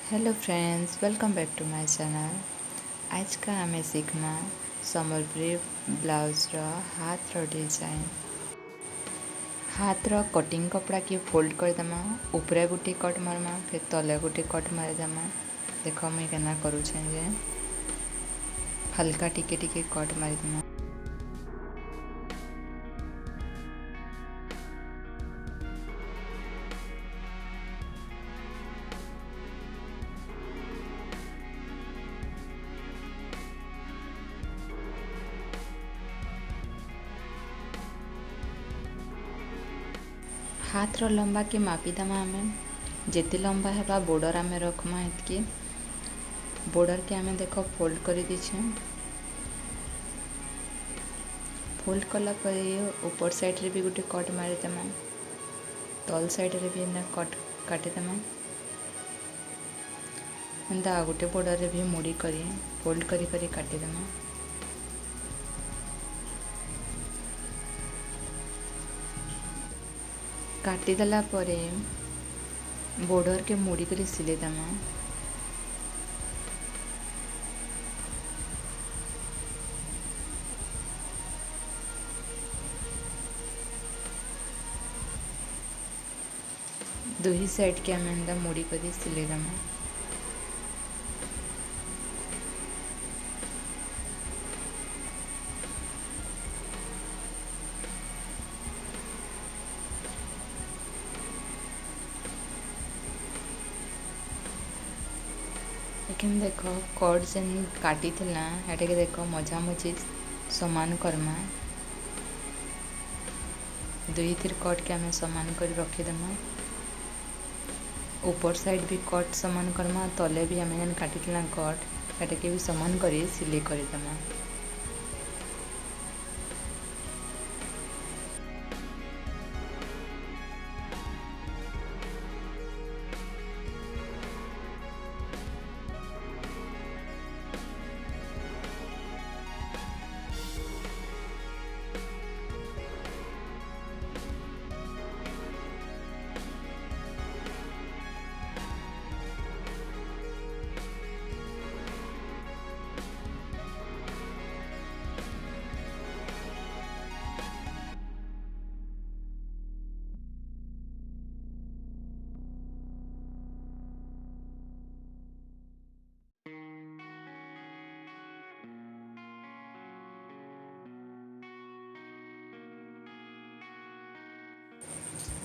Hello friends, welcome back to my channel. आज का आमे सीखमा संबलपुरी ब्लाउजर हाथ डिजाइन। हाथ कटिंग कपड़ा के फोल्ड करदेमा, ऊपर गोटे कट मारमा, फिर तले गोटे कट मारिदेमा। देख मुझे केना करुछे जे हल्का टिके टिके कट मारिदेमा। हाथ लंबा के मापिदेमा। आमे जेते लंबा है बॉर्डर आम रखमा। इतकी बॉर्डर के आमे देख फोल्ड कर दीछे। फोल्ड कला ऊपर साइड रे भी गोटे कट मारिदेमा, तल साइड रे भी कट काटिदेमा। एंता गोटे बॉर्डर रे भी मुड़ी करी फोल्ड करी काटिदेमा। काटिदेला परे बॉर्डर के मुड़ी कर सिलेदेमा। दुही साइड के आम एंता मुड़ी कर सिलेदेमा। लेकिन देख कट जेन काटी के देख मझा मझी समान करमा। दुई तीर कट के आम समान कर रखीदेमा। ऊपर साइड भी कट समान करमा, तले भी आम जेन काटी कट के भी समान कर सिलाई करदेमा।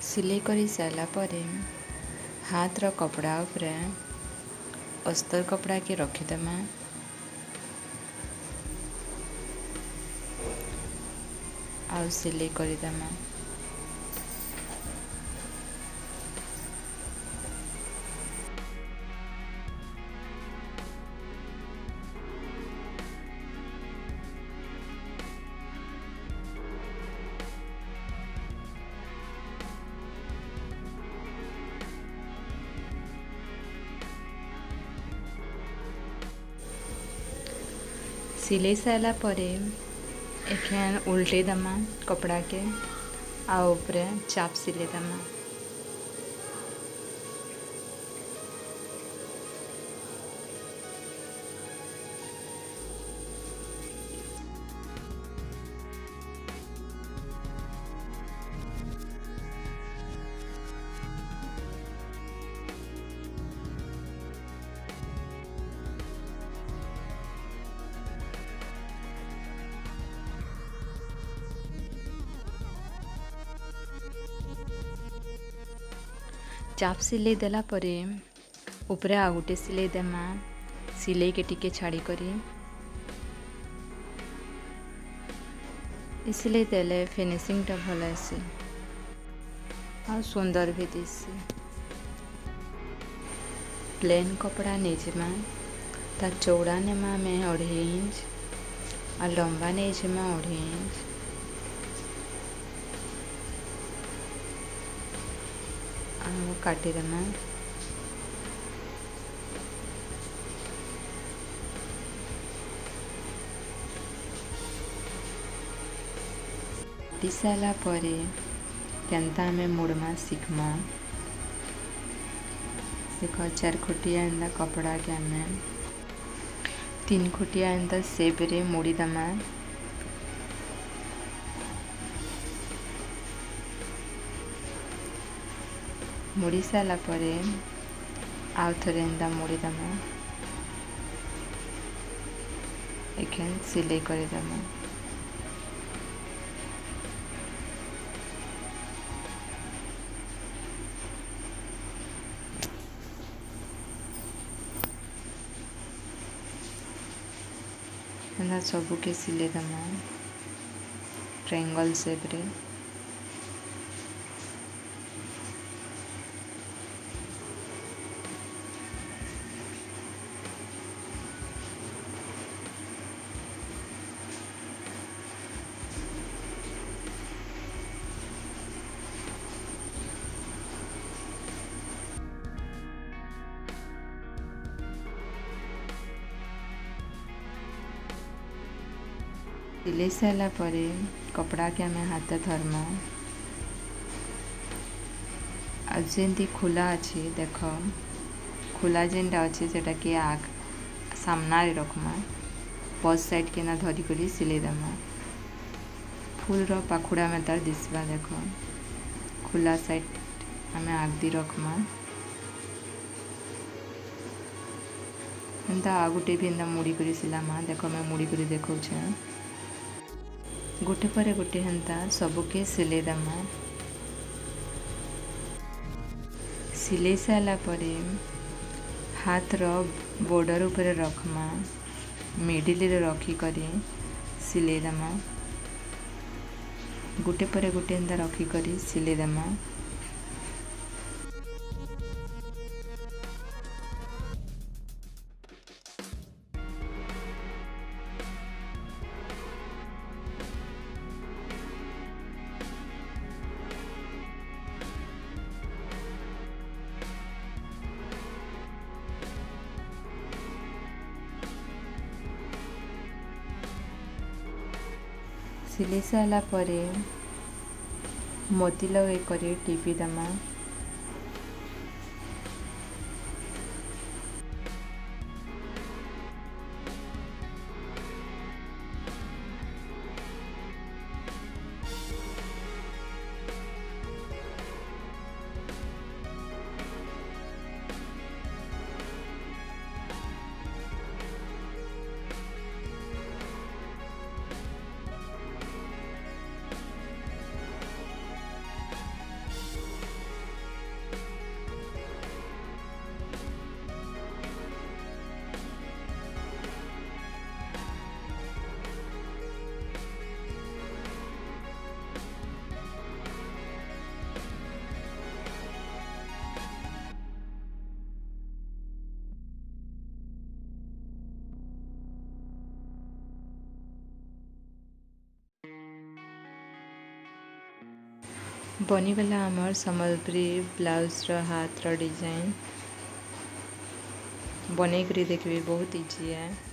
सिलाई कर सारा पर हाथ कपड़ा उपरे अस्तर कपड़ा के रखीदेमा। आउ सिलाई करदेमा। सिलाई सारा पर एखेन उल्टे दमा कपड़ा के आ ऊपरे चाप सिले दमा। चाप सिलाई देला परे ऊपरे आ गोटे सिलाई देमा। सिलाई के टिके छाड़ी करी सिलाई देले फिनिशिंग टा भल आसी आ सुंदर भी दिसी। प्लेन कपड़ा नेजिमा, तार चौड़ा नेमा में 2.5 इंच आ लंबा नेजिमा 2.5 इंच। काटिदेमा। काटी सारा पर केन्ता आमे मुड़मा शिखमा। देख 4 खोटिया एंदा कपड़ा के आम 3 खोटिया एंदा सेप रे मोड़ी दमा। मुड़ी सारा परे आउ थरे एंदा मोड़ी दमा। एखन सिलाई करे दमा। एंदा सबू के सिले दमा ट्रायंगल शेप रे। सिले सारा परे कपड़ा के आम हाथ धर्मा। आमती खुला अच्छे देख खुला जेनटा अच्छे सेटा के आग सामना रे रखमा। पस साइड के ना धरी करी सिले दमा। फूल रो पाखुड़ा में तार दिसबा देख खुला साइड आम आग दी रखमा। एंता आ गोटे भी एंता मुड़ी करी सिलामा। देख मैं मुड़ी करी देखौ छे। गोटे पर गोटे हेन्ता सबके सिले दमा। सिले सारा परे हाथ रो बॉर्डर ऊपर रखमा। मिडिल रे रखी करी सिले दमा। गोटे पर गोटे हेन्ता रखी करी सिले दमा। सिले सारा परे मोती लगे करे टीपी दमा। बनीगला आमर सम्बलपुरी ब्लाउज रो हाथ रो डिजाइन। बनै करी देखबे बहुत इजी है।